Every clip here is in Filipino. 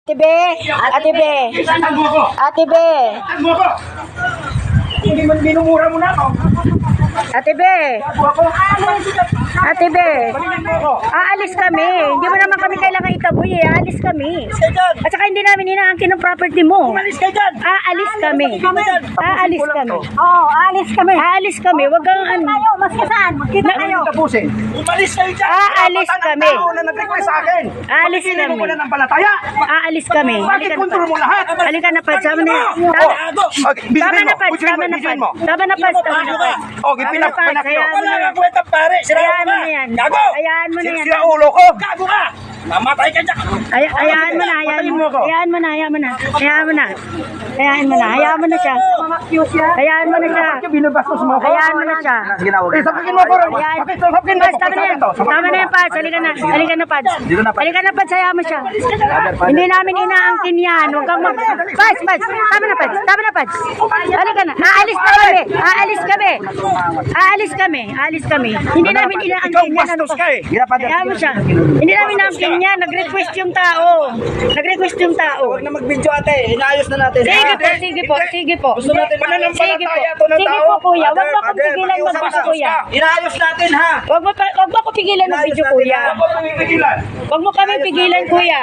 Ate Be, Ate Be, Ate Be, Hindi man minumura mo na ako. Ate Be, Ate Be, aalis kami. Hindi mo naman kami kailangan itaboy eh. Aalis kami. At saka hindi namin inaangkin ng property mo. Umalis ka dyan. Aalis kami. Aalis kami. Oo, alis kami. Aalis kami. Wag kang ano. Tayo, mas kasaan. Magkita tayo. Tapusin. Umalis kayo dyan. Aalis kami. Tao na nag-request sa akin. Aalis Pagkinin mo kami. muna ng palataya. Aalis kami. Bakit kontrol mo lahat? Halika na pa. Sama na yan. Tama na pa. Tama na pa. Tama na pa. Tama na pa. Okay, pinapanak nyo. Wala nga kwenta pare. Hayaan mo na yan. Hayaan mo na yan. Sira ulo ko. Gago ka. Mamatay ka dyan. Hayaan mo na, hayaan mo. Hayaan mo na, hayaan mo na. Hayaan mo na. Hayaan mo na, hayaan mo na siya. Hayaan mo na siya. Binabastos mo ko. Hayaan mo na siya. Sabihin mo ko. Sabihin mo. Tama na yan. Tama na yan, Pads. Halika na. Halika na, Pads. Halika na, Pads. Hayaan mo siya. Hindi namin inaangkin yan. Huwag kang mag... Pads, Pads. Tama na, Pads. Tama na, Pads. Halika na. Aalis na kami. Aalis kami. Aalis kami. Aalis kami. Hindi namin inaangkin yan. Bastos ka eh. Hayaan mo siya. Hindi namin inaangkin yan. Nag-request yung tao. Nag-request yung tao. Huwag na mag-video ate. Inaayos na natin. Sige po, sige po, sige po. Gusto natin mananampalataya to ng Sige tao. po, kuya. Huwag mo akong pigilan mag-video, kuya. Inaayos natin ha. Huwag mo ako pigilan mag-video, kuya. Huwag mo pigilan. Huwag mo kami pigilan, kuya.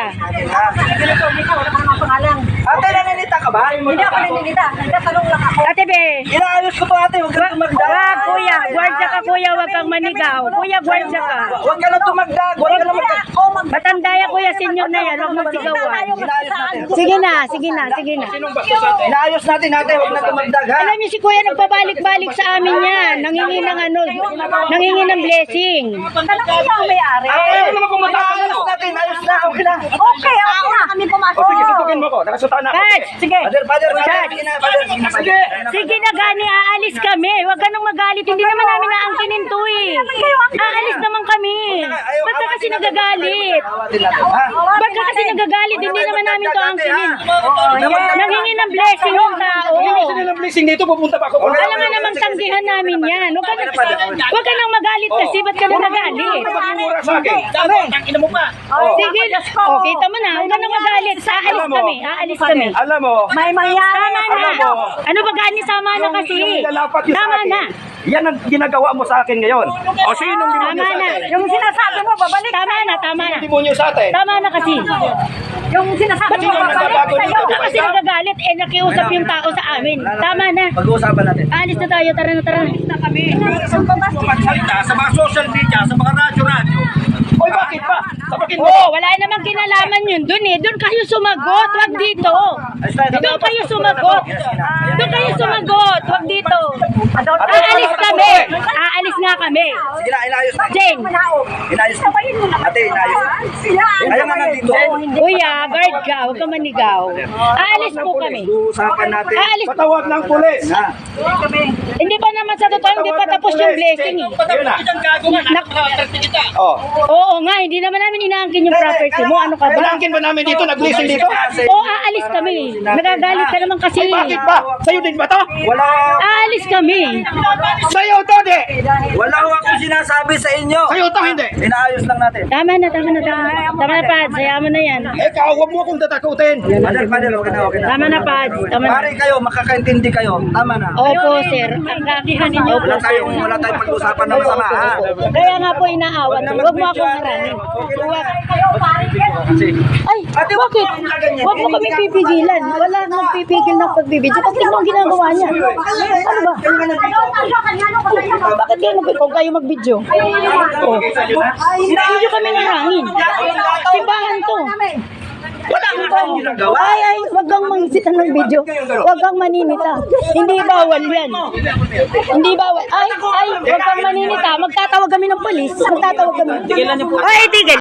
Ate, nananita ka ba? Hindi ako naninita. Nagtatanong lang ako. Ate Be, Inaayos ko to ate. Huwag ka lang tumagdag. wag, kuya. Gwardiya ka, kuya. Huwag kang manigaw. Kuya, gwardiya ka. Huwag ka lang tumagdag. Huwag ka lang magdag. Matanda yan, kuya. Senior na yan. Huwag mong sigawan. Inaayos natin. Sige na, sige na, sige na. Inaayos natin ate. Huwag na tumagdag ha. Alam niyo si kuya nagbabalik-balik sa amin yan. Nangingi ng ano, nangingi ng blessing. Tanong ko ang may-ari. Ate, naman kung inaayos natin. Ayos na. Okay na. Okay, ako na. Kami pumasok. Sige, tutukin mo ko. Nakasutaan na ako. Dad, sige. Father. Sige. Sige na gani, aalis kami. Huwag ka nang magalit. Hindi naman namin naangkinin to eh. Aalis naman kami. Ba't ka kasi nagagalit? Awatin natin ha. Ba't ka kasi nagagalit? Hindi naman namin to angkinin. Nangingi ng blessing yung tao. Gusto nyo ng blessing dito. Pupunta pa ako. Alam nga namang tanggihan namin yan. Huwag ka nang magalit kasi. Ba't ka nagagalit? Pagmumura sa akin. Tangina mo pa. Sige, kita mo na. Huwag ka nang magalit. Aalis kami. Aalis kami. Alam mo. May mangyari. Tama na. Ano ba gani? Sama na kasi. Nilalapat yun sa Tama akin. na. Yan ang ginagawa mo sa akin ngayon. O sinong Tama demonyo sa na. atin? Yung sinasabi mo, babalik. Tama na, tama na. Demonyo sa atin. Tama na kasi. Yung sinasabi mo, babalik sa'yo. Ba't ka kasi nagagalit? Eh, nakiusap yung tao sa amin. Tama na. Pag-uusapan natin. Alis na tayo. Tara na, tara. Magsalita sa mga social media, sa mga radyo. Oy, bakit ba? Sabakin mo. Oo, wala namang kinalaman yun dun eh. Doon kayo sumagot. Wag dito. Doon kayo sumagot. Doon kayo sumagot. Wag dito. Aalis kami. Aalis nga kami. Sige na, inayos na. Jane. Inayos na. Ate, inayos na. Kaya nga nandito. Kuya, guard ka. Huwag ka manigaw. Aalis po kami. Usapan natin. Aalis. Patawag ng pulis. Ha? Hindi pa naman sa totoo, hindi pa tapos yung blessing eh. Oh. Oo nga, hindi naman namin inaangkin yung property mo. Ano ka ba? Malangkin ba namin dito? Nag-listen dito? Oo, aalis kami. Nagagalit ka naman kasi. Bakit ba? Sa'yo din ba to? Wala. Aalis kami. Sa'yo to, di. Wala ko akong sinasabi sa inyo. Sa'yo to, hindi. Inaayos lang natin. Tama na, tama na, tama na. Tama na, Pads. Hayaan mo na yan. Ikaw, huwag mo akong tatakutin. Padel, okay na, okay na. Tama na, Pads. Tama na. Pare kayo, makakaintindi kayo. Tama na. Opo, sir. Ang kakihan ninyo. Opo, sir. Wala tayong pag-usapan na masama, ha? Kaya nga po inaawat. Huwag mo akong harangin. Ay, bakit? Huwag mo kami pipigilan. Wala nang pipigil ng pagbibidyo. Kasi tingnan ang ginagawa niya. Ano ba? Bakit kayo kung kayo mag-video? Oh. Video kami ng hangin. Simbahan to. Ay, wag kang mangsita ng video. Wag kang maninita. Hindi bawal yan. Hindi bawal. Ay, wag kang maninita. Magtatawag kami ng polis. Magtatawag kami. Ay, tigil.